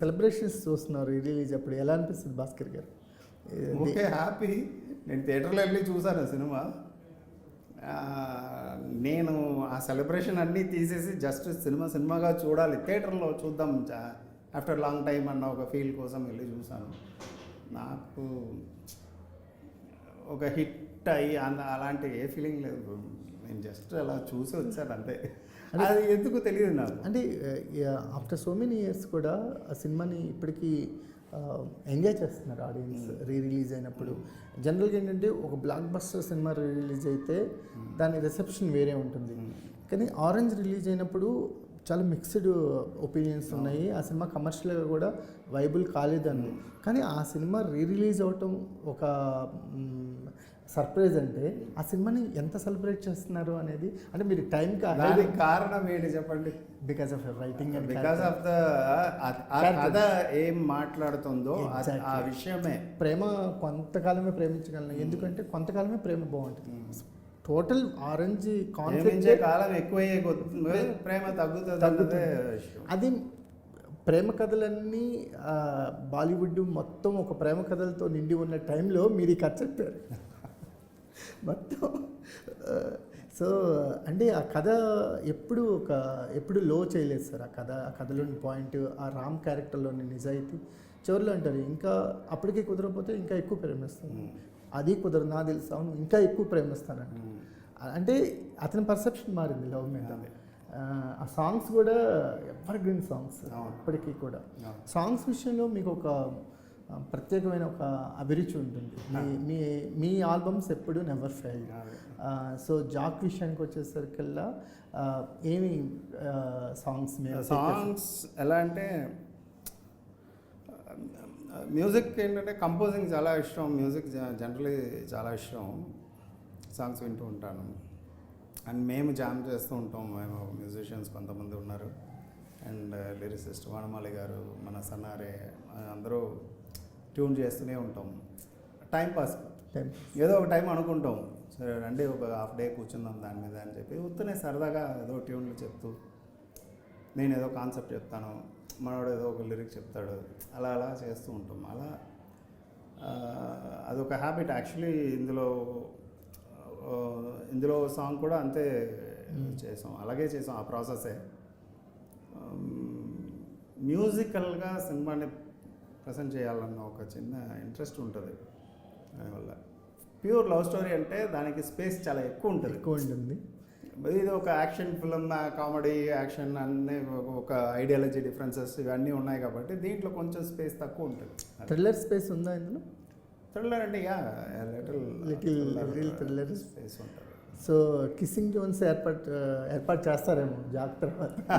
Celebrations చూస్తున్నారు release అప్పుడు ఎలా అనిపిస్తుంది భాస్కర్ గారు? Okay, happy. నేను థియేటర్లో వెళ్ళి చూసాను సినిమా. నేను ఆ సెలబ్రేషన్ అన్నీ తీసేసి జస్ట్ సినిమాగా చూడాలి, థియేటర్లో చూద్దాం ఆఫ్టర్ లాంగ్ టైం అన్న ఒక ఫీల్ కోసం వెళ్ళి చూసాను. నాకు ఒక హిట్ అయ్యి అలాంటి ఏ ఫీలింగ్ లేదు. నేను జస్ట్ అలా చూసి వచ్చాను అంతే. అది ఎందుకు తెలియదు నాకు. అంటే ఆఫ్టర్ సో మెనీ ఇయర్స్ కూడా ఆ సినిమాని ఇప్పటికీ ఎంజాయ్ చేస్తున్నారు ఆడియన్స్ రిలీజ్ అయినప్పుడు. జనరల్గా ఏంటంటే ఒక బ్లాక్ బస్టర్ సినిమా రిలీజ్ అయితే దాని రిసెప్షన్ వేరే ఉంటుంది, కానీ ఆరెంజ్ రిలీజ్ అయినప్పుడు చాలా మిక్స్డ్ ఒపీనియన్స్ ఉన్నాయి. ఆ సినిమా కమర్షియల్గా కూడా వైబుల్ కాలేదండి. కానీ ఆ సినిమా రిలీజ్ అవటం ఒక సర్ప్రైజ్. అంటే ఆ సినిమాని ఎంత సెలబ్రేట్ చేస్తున్నారు అనేది, అంటే మీరు టైంకి కారణం ఏంటి చెప్పండి? Because of writing and because of the కథ ఏం మాట్లాడుతుందో ఆ విషయమే. ప్రేమ కొంతకాలమే ప్రేమించగలను, ఎందుకంటే కొంతకాలమే ప్రేమ బాగుంటుంది. టోటల్ ఆరెంజ్ కాన్ఫ్లిక్ట్ కాలం ఎక్కువయ్యే ప్రేమ తగ్గుతుంది. అది ప్రేమ కథలన్నీ బాలీవుడ్ మొత్తం ఒక ప్రేమ కథలతో నిండి ఉన్న టైంలో మీరు కథ చెప్పారు మొత్తం. సో అంటే ఆ కథ ఎప్పుడు లో చేయలేదు సార్. ఆ కథలోని పాయింట్, ఆ రామ్ క్యారెక్టర్లోని నిజాయితీ. చివరిలో అంటారు ఇంకా అప్పటికే కుదరకపోతే ఇంకా ఎక్కువ ప్రేమిస్తాను, అది కుదరదు నాకు తెలుసు, అవును ఇంకా ఎక్కువ ప్రేమిస్తానంట. అంటే అతని పర్సెప్షన్ మారింది లవ్ మీద. ఆ సాంగ్స్ కూడా ఎవర్ గ్రీన్ సాంగ్స్ ఇప్పటికీ కూడా. సాంగ్స్ విషయంలో మీకు ఒక ప్రత్యేకమైన ఒక అభిరుచి ఉంటుంది. మీ ఆల్బమ్స్ ఎప్పుడు నెవర్ ఫెయిల్. సో జాక్ విషయానికి వచ్చేసరికల్లా ఏమి సాంగ్స్ ఎలా అంటే, మ్యూజిక్ ఏంటంటే కంపోజింగ్ చాలా ఇష్టం, మ్యూజిక్ జనరలీ చాలా ఇష్టం, సాంగ్స్ వింటూ ఉంటాను. అండ్ మేము జామ్ చేస్తూ ఉంటాం. మేము మ్యూజిషియన్స్ కొంతమంది ఉన్నారు, అండ్ లిరిసిస్ట్ వనమాలి గారు, మన సన్నారే, అందరూ ట్యూన్ చేస్తూనే ఉంటాం. టైంపాస్ ఏదో ఒక టైం అనుకుంటాం, సరే రండి ఒక హాఫ్ డే కూర్చుందాం దాని మీద అని చెప్పి ఉత్తనే సరదాగా ఏదో ట్యూన్లు చెప్తూ, నేను ఏదో కాన్సెప్ట్ చెప్తాను, మనవాడు ఏదో ఒక లిరిక్ చెప్తాడు, అలా చేస్తూ ఉంటాం. అలా అదొక హ్యాబిట్ యాక్చువల్లీ. ఇందులో సాంగ్ కూడా అంతే చేసాం, అలాగే చేసాం, ఆ ప్రాసెసే. మ్యూజికల్గా సినిమాని ప్రజెంట్ చేయాలన్న ఒక చిన్న ఇంట్రెస్ట్ ఉంటుంది. దానివల్ల ప్యూర్ లవ్ స్టోరీ అంటే దానికి స్పేస్ చాలా ఎక్కువ ఉంటుంది. ఇది ఒక యాక్షన్ ఫిల్మ్, కామెడీ, యాక్షన్ అన్నీ ఒక ఐడియాలజీ డిఫరెన్సెస్ ఇవన్నీ ఉన్నాయి కాబట్టి దీంట్లో కొంచెం స్పేస్ తక్కువ ఉంటుంది. థ్రిల్లర్ స్పేస్ ఉందా ఇందులో? థ్రిల్లర్ అంటే లిటిల్ థ్రిల్లర్ స్పేస్ ఉంటుంది. సో కిస్సింగ్ జోన్స్ ఏర్పాటు చేస్తారేమో జాగ్రత్త.